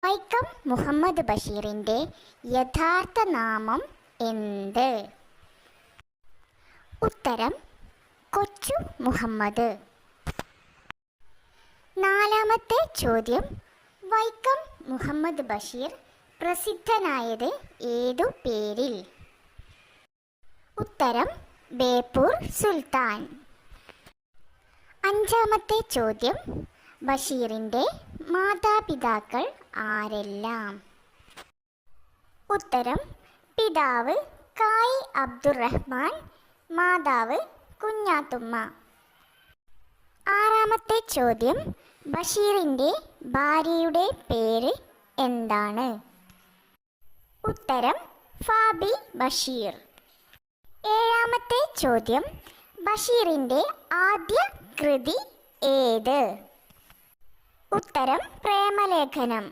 വൈക്കം മുഹമ്മദ് ബഷീറിൻ്റെ യഥാർത്ഥ നാമം എന്ത്? ഉത്തരം കൊച്ചു മുഹമ്മദ്. നാലാമത്തെ ചോദ്യം, വൈക്കം മുഹമ്മദ് ബഷീർ പ്രസിദ്ധനായത് ഏതു പേരിൽ? ഉത്തരം ബേപ്പൂർ സുൽത്താൻ. അഞ്ചാമത്തെ ചോദ്യം, ബഷീറിൻ്റെ മാതാപിതാക്കൾ ആരെല്ലാം? ഉത്തരം പിതാവ് കായി അബ്ദുറഹ്മാൻ, മാതാവ് കുഞ്ഞാത്തുമ്മ. ആറാമത്തെ ചോദ്യം, ബഷീറിൻ്റെ ഭാര്യയുടെ പേര് എന്താണ്? ഉത്തരം ഫാബി ബഷീർ. ഏഴാമത്തെ ചോദ്യം, ബഷീറിൻ്റെ ആദ്യ കൃതി ഏത്? ഉത്തരം പ്രേമലേഖനം.